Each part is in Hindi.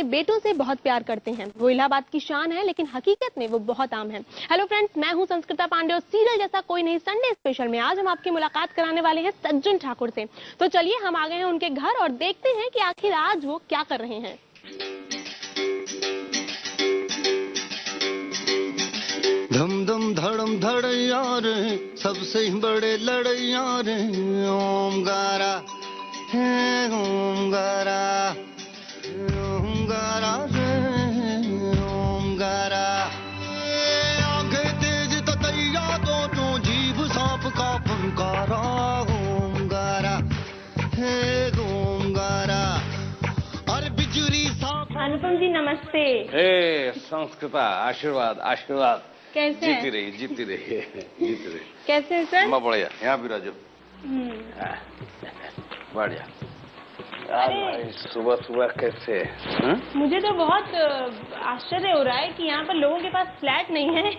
बेटों से बहुत प्यार करते हैं। वो इलाहाबाद की शान है, लेकिन हकीकत में वो बहुत आम है। हेलो फ्रेंड्स, मैं हूं संस्कृता पांडे और सीरियल जैसा कोई नहीं संडे स्पेशल में आज हम आपकी मुलाकात कराने वाले हैं सज्जन ठाकुर से। तो चलिए हम आ गए हैं उनके घर और देखते हैं कि आखिर आज वो क्या कर रहे हैं। धम धम धड़म धड़ैया रे, सबसे बड़े लड़ैया रे, ओमकारा है ओमकारा, ओमकारा रे ओमकारा। आंखें तेज ततैया दोनों, जीभ सांप का फंकारा, ओमकारा है ओमकारा। और बिजुली सांप। अनुपम जी नमस्ते। हे संस्कृता, आशीर्वाद आशीर्वाद। कैसे जीती रही जीती रही जीती रही। कैसे हैं सर? मैं बढ़िया, यहाँ भी राजू बढ़िया। भाई सुबह सुबह कैसे? मुझे तो बहुत आश्चर्य हो रहा है कि यहाँ पर लोगों के पास फ्लैट नहीं है,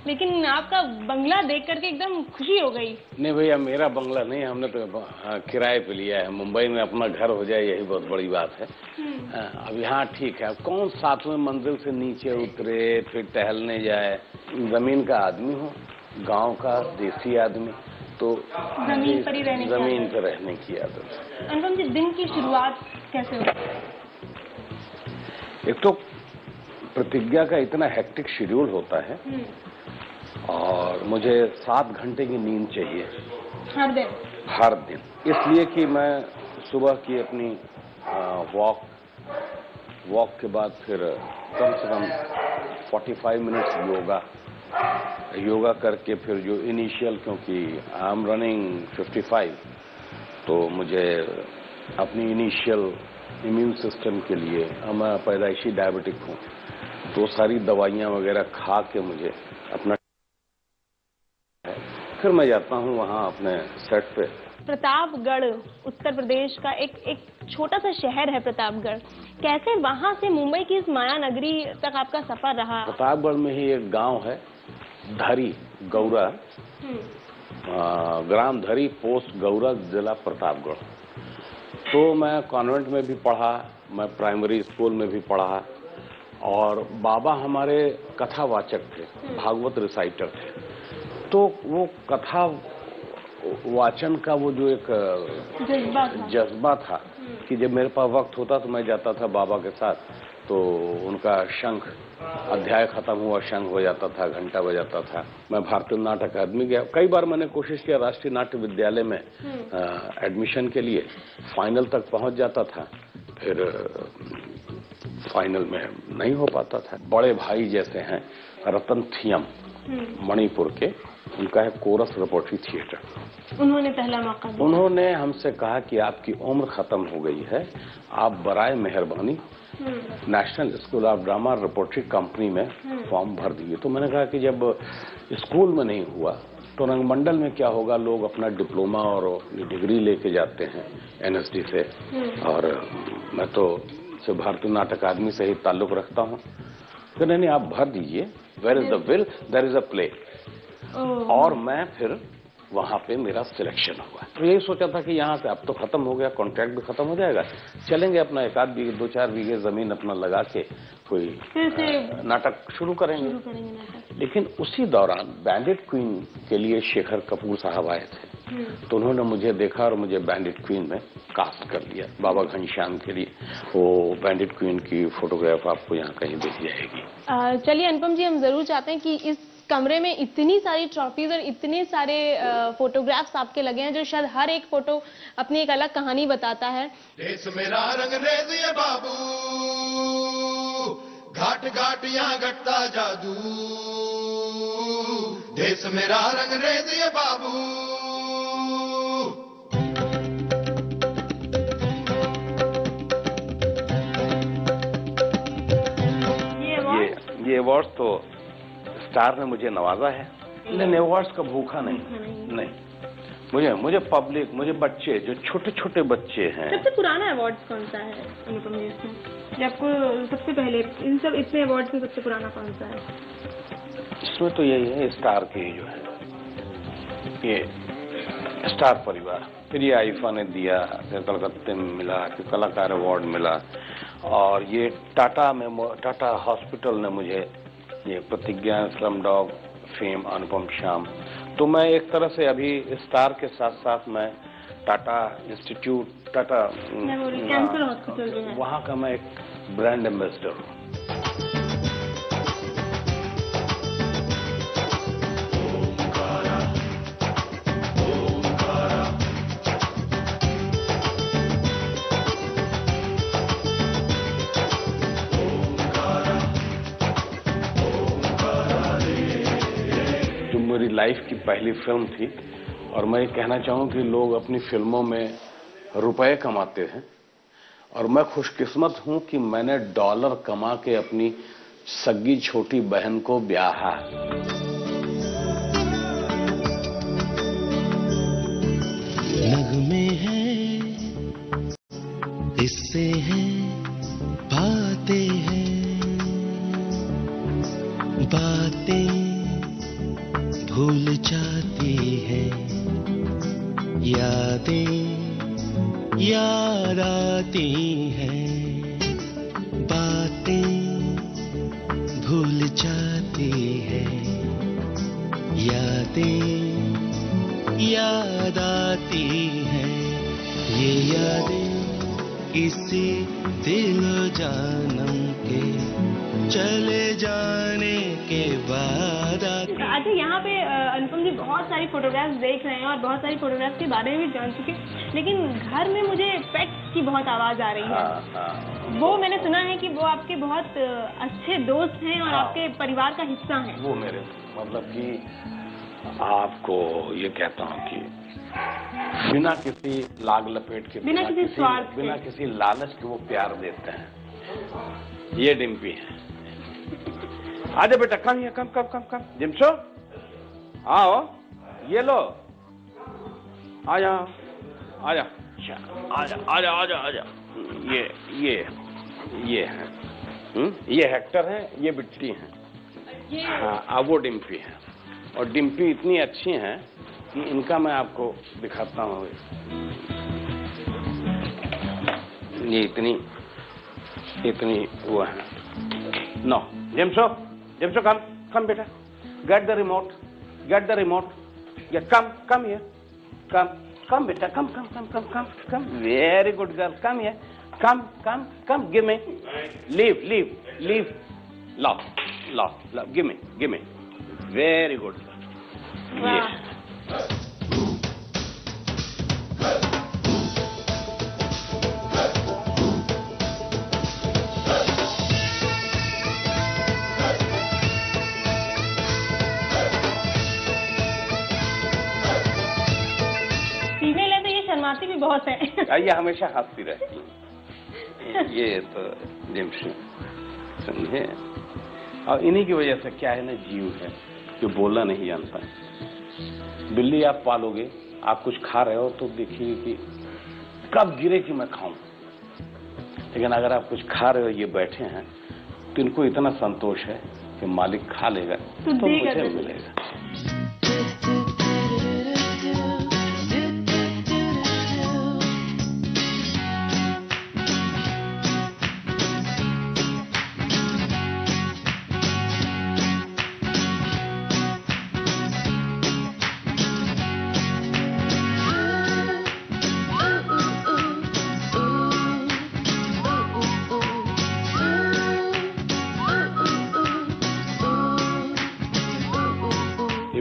लेकिन आपका बंगला देख करके एकदम खुशी हो गई। नहीं भैया, मेरा बंगला नहीं, हमने तो किराए पे लिया है। मुंबई में अपना घर हो जाए यही बहुत बड़ी बात है। अब यहाँ ठीक है। कौन 7वें मंजिल से नीचे उतरे फिर टहलने जाए। जमीन का आदमी हो, गांव का देसी आदमी, तो जमीन पर ही रहने की आदत। अनुपम जी, दिन की शुरुआत कैसे होती है? एक तो प्रतिज्ञा का इतना हेक्टिक शेड्यूल होता है और मुझे 7 घंटे की नींद चाहिए हर दिन। इसलिए कि मैं सुबह की अपनी वॉक के बाद फिर कम से कम 45 मिनट्स योगा करके फिर जो इनिशियल, क्योंकि आई एम रनिंग 55, तो मुझे अपनी इनिशियल इम्यून सिस्टम के लिए, मैं पैदाइशी डायबिटिक हूँ, तो सारी दवाइयाँ वगैरह खा के मुझे अपना, फिर मैं जाता हूँ वहाँ अपने सेट पे। प्रतापगढ़ उत्तर प्रदेश का एक छोटा सा शहर है प्रतापगढ़। कैसे वहाँ से मुंबई की इस माया नगरी तक आपका सफर रहा? प्रतापगढ़ में ही एक गांव है धरी गौरा, ग्राम धरी, पोस्ट गौरा, जिला प्रतापगढ़। तो मैं कॉन्वेंट में भी पढ़ा, मैं प्राइमरी स्कूल में भी पढ़ा और बाबा हमारे कथावाचक थे, भागवत रिसाइटर थे। तो वो कथा वाचन का वो जो एक जज्बा था कि जब मेरे पास वक्त होता तो मैं जाता था बाबा के साथ, तो उनका शंख, अध्याय खत्म हुआ शंख हो जाता था, घंटा बजाता था। मैं भारतीय नाट्य अकादमी गया, कई बार मैंने कोशिश किया राष्ट्रीय नाट्य विद्यालय में एडमिशन के लिए, फाइनल तक पहुंच जाता था, फिर फाइनल में नहीं हो पाता था। बड़े भाई जैसे हैं रतन थियम, मणिपुर के, उनका है कोरस रिपोर्टरी थिएटर। उन्होंने पहला मौका दिया। उन्होंने हमसे कहा कि आपकी उम्र खत्म हो गई है, आप बराए मेहरबानी national school of drama repertory company में फॉर्म भर दिए। तो मैंने कहा कि जब स्कूल में नहीं हुआ तो रंगमंडल में क्या होगा, लोग अपना डिप्लोमा और डिग्री लेके जाते हैं एनएसडी से, और मैं तो सिर्फ भारतीय नाट्य अकादमी से ही ताल्लुक रखता हूँ। तो नहीं, आप भर दीजिए, where is the will there is a play. और मैं फिर वहां पे मेरा सिलेक्शन हुआ। तो यही सोचा था कि यहाँ से अब तो खत्म हो गया, कॉन्ट्रैक्ट भी खत्म हो जाएगा, चलेंगे अपना 1-2 बीघे 2-4 बीघे जमीन अपना लगा के कोई नाटक शुरू करेंगे। लेकिन उसी दौरान बैंडिट क्वीन के लिए शेखर कपूर साहब आए थे, तो उन्होंने मुझे देखा और मुझे बैंडिट क्वीन में कास्ट कर लिया बाबा घनश्याम के लिए। वो बैंडिट क्वीन की फोटोग्राफ आपको यहाँ कहीं दिख जाएगी। चलिए अनुपम जी, हम जरूर चाहते हैं कि इस कमरे में इतनी सारी ट्रॉफीज और इतने सारे फोटोग्राफ्स आपके लगे हैं, जो शायद हर एक फोटो अपनी एक अलग कहानी बताता है। देश मेरा रंगरेज ये बाबू, घाट घाट यहाँ घटता जादू। देश मेरा रंगरेज ये बाबू। ये अवार्ड तो स्टार ने मुझे नवाजा है, लेकिन अवार्ड्स का भूखा नहीं। मुझे पब्लिक, मुझे बच्चे, जो छोटे छोटे बच्चे हैं। सबसे पुराना अवार्ड कौन सा है अनुपम जी इसमें? आपको सबसे पहले इन सब इतने अवार्ड्स में सबसे पुराना कौन सा है? इसमें तो यही है, स्टार के जो है ये स्टार परिवार, फिर ये आईफा ने दिया, फिर कलकत्ते में मिला, फिर कलाकार अवार्ड मिला, और ये टाटा हॉस्पिटल ने मुझे ये प्रतिज्ञा, स्लमडॉग फेम, अनुपम श्याम। तो मैं एक तरह से अभी स्टार के साथ साथ मैं Tata institute, Tata cancer hospital जो है वहाँ का मैं एक ब्रांड एम्बेसडर हूँ। मेरी लाइफ की पहली फिल्म थी, और मैं ये कहना चाहूँ कि लोग अपनी फिल्मों में रुपए कमाते हैं, और मैं खुशकिस्मत हूँ कि मैंने डॉलर कमा के अपनी सग्गी छोटी बहन को ब्याहा। नगमे हैं, इससे हैं, बातें हैं, बातें भूल जाती है, यादें याद आती हैं, बातें भूल जाती है, यादें याद आती हैं। ये यादें किसी दिलो जानम के चले जाने के बाद आती। अच्छा, यहाँ पे अनुपम जी बहुत सारी फोटोग्राफ्स देख रहे हैं और बहुत सारी फोटोग्राफ्स के बारे में भी जान चुके हैं, लेकिन घर में मुझे पेट्स की बहुत आवाज आ रही है। वो मैंने सुना है कि वो आपके बहुत अच्छे दोस्त हैं और आपके परिवार का हिस्सा हैं। वो मेरे मतलब कि आपको ये कहता हूँ कि बिना किसी लाग लपेट के, बिना किसी स्वार्थ के, बिना किसी लालच के वो प्यार देते हैं। ये डिम्पी है। आजा बेटा, कम ये, कम कम कम कम। जिमशो आओ, ये लो, आजा आजा आजा आजा आजा आजा। ये है, ये हेक्टर है, ये बिट्टी है। हाँ, वो डिम्पी है, और डिम्पी इतनी अच्छी हैं कि इनका मैं आपको दिखाता हूँ। ये इतनी वो है। नो जिमशो, जिमशो कम बेटा, गेट द रिमोट, या कम हियर, कम बेटा, come, very good girl, come here, come, give me, leave, लो, गिव मी, वेरी गुड। शर्माती भी बहुत है। ये हमेशा हंसती रहती है। ये तो जिमशो समझे, और इन्हीं की वजह से क्या है ना, जीव है जो बोलना नहीं जानता। बिल्ली आप पालोगे, आप कुछ खा रहे हो तो देखिए कि कब गिरे कि मैं खाऊं, लेकिन अगर आप कुछ खा रहे हो, ये बैठे हैं, तो इनको इतना संतोष है कि मालिक खा लेगा तो मुझे मिलेगा।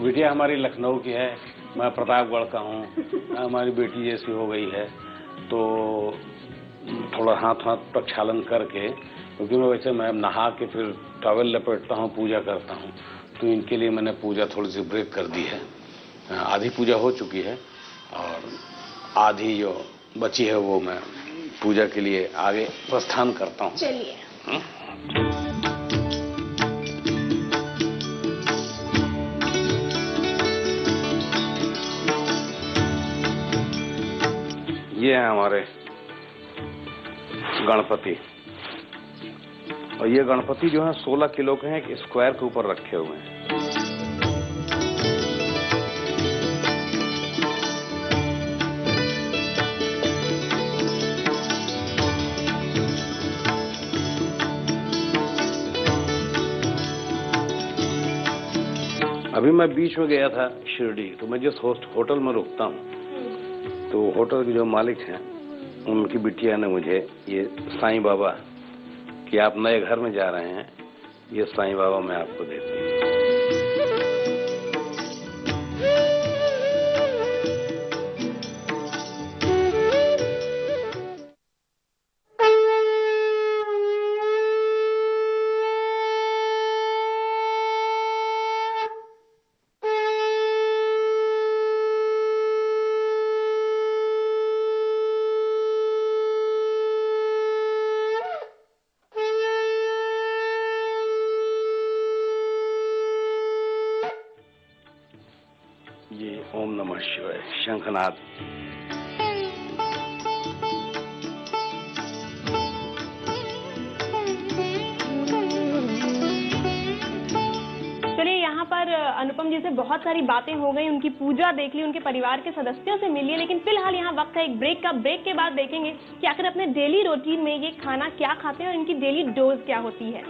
बिटिया हमारी लखनऊ की है, मैं प्रतापगढ़ का हूँ। हमारी बेटी जैसी हो गई है, तो थोड़ा हाथ प्रक्षालन करके, क्योंकि मैं नहा के फिर टॉवेल लपेटता हूँ, पूजा करता हूँ, तो इनके लिए मैंने पूजा थोड़ी सी ब्रेक कर दी है। आधी पूजा हो चुकी है और आधी जो बची है वो मैं पूजा के लिए आगे प्रस्थान करता हूँ। चलिए। ये हैं हमारे गणपति, और ये गणपति जो है 16 किलो के हैं, एक स्क्वायर के ऊपर रखे हुए हैं। अभी मैं बीच में गया था शिरडी, तो मैं जिस होटल में रुकता हूँ, तो होटल के जो मालिक हैं उनकी बिटिया ने मुझे ये साईं बाबा कि आप नए घर में जा रहे हैं, ये साईं बाबा मैं आपको देती हूँ। ये ओम नमः शिवाय शंखनाद। चलिए, यहाँ पर अनुपम जी से बहुत सारी बातें हो गई, उनकी पूजा देख ली, उनके परिवार के सदस्यों से मिलिए, लेकिन फिलहाल यहाँ वक्त है एक ब्रेक का। ब्रेक के बाद देखेंगे कि आखिर अपने डेली रूटीन में ये खाना क्या खाते हैं और इनकी डेली डोज क्या होती है।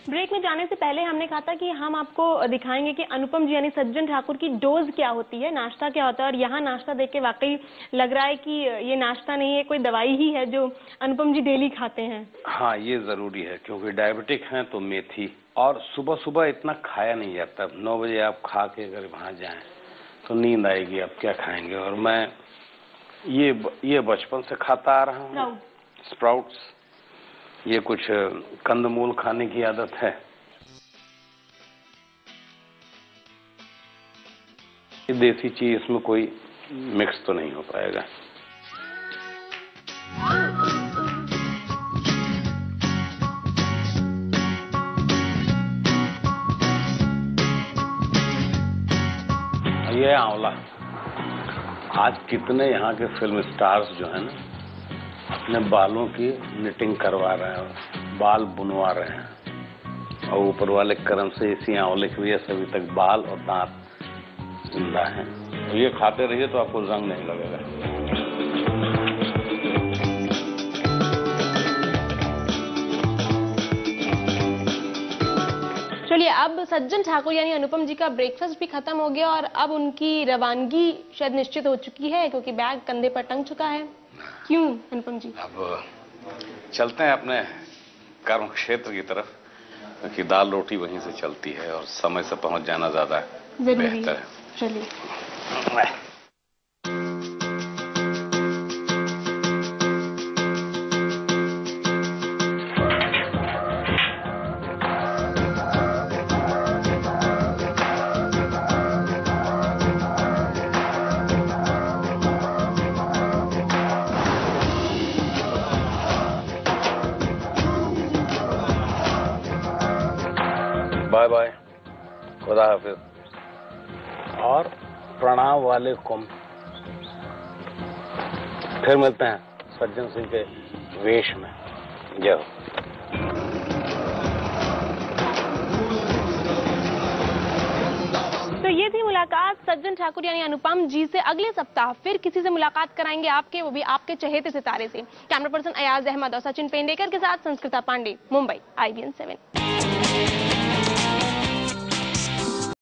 ब्रेक में जाने से पहले हमने कहा था कि हम आपको दिखाएंगे कि अनुपम जी यानी सज्जन ठाकुर की डोज क्या होती है, नाश्ता क्या होता है। और यहाँ नाश्ता देख के वाकई लग रहा है कि ये नाश्ता नहीं है, कोई दवाई ही है जो अनुपम जी डेली खाते हैं। हाँ, ये जरूरी है क्योंकि डायबिटिक हैं तो मेथी, और सुबह सुबह इतना खाया नहीं जाता। 9 बजे आप खा के अगर वहाँ जाएं तो नींद आएगी, आप क्या खाएंगे। और मैं ये बचपन से खाता आ रहा हूँ, स्प्राउट्स, ये कुछ कंदमूल खाने की आदत है। ये देसी चीज, इसमें कोई मिक्स तो नहीं हो पाएगा। ये आंवला, आज कितने यहाँ के फिल्म स्टार्स जो है ना अपने बालों की निटिंग करवा रहे हैं, बाल बुनवा रहे हैं, और ऊपर वाले कर्म से इसी आंवले की वजह से अभी तक बाल और दांत जिंदा हैं। तो ये खाते रहिए तो आपको जंग नहीं लगेगा। चलिए, अब सज्जन ठाकुर यानी अनुपम जी का ब्रेकफास्ट भी खत्म हो गया और अब उनकी रवानगी शायद निश्चित हो चुकी है क्योंकि बैग कंधे पर टंग चुका है। क्यों अनुपम जी? अब चलते हैं अपने कर्म क्षेत्र की तरफ, क्योंकि दाल रोटी वहीं से चलती है और समय से पहुंच जाना ज्यादा बेहतर है। चलिए। बाय बाय, खुदा हाफिज। और प्रणाम वालेकुम। फिर मिलते हैं सज्जन सिंह के वेश में। जय हो। तो ये थी मुलाकात सज्जन ठाकुर यानी अनुपम जी से। अगले सप्ताह फिर किसी से मुलाकात कराएंगे आपके, वो भी आपके चहेते सितारे से। कैमरा पर्सन अयाज अहमद और सचिन पेंडेकर के साथ संस्कृता पांडे, मुंबई, IBN 7।